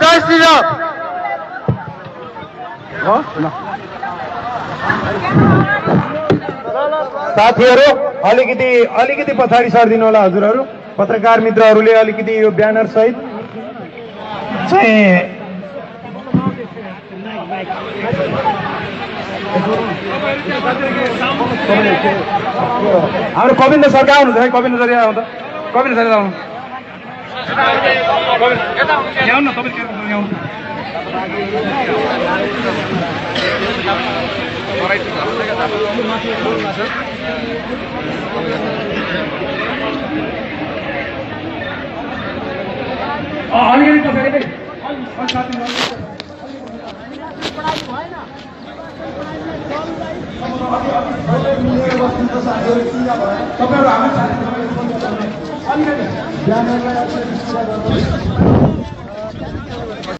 10 दियो। साथीहरू अलिकति पछाडि सर्दिनु होला हजुरहरू। पत्रकार मित्रहरूले अलिकति यो ब्यानर सहित चाहिँ हाम्रो कविन्द्र सर कहाँ हुनुहुन्छ है? कविन्द्र सर यहाँ आउँदा, कविन्द्र सर आउनु, ल्याउनु न तपाईँ ल्याउनु। अलिकति पछाडि तपाईँहरू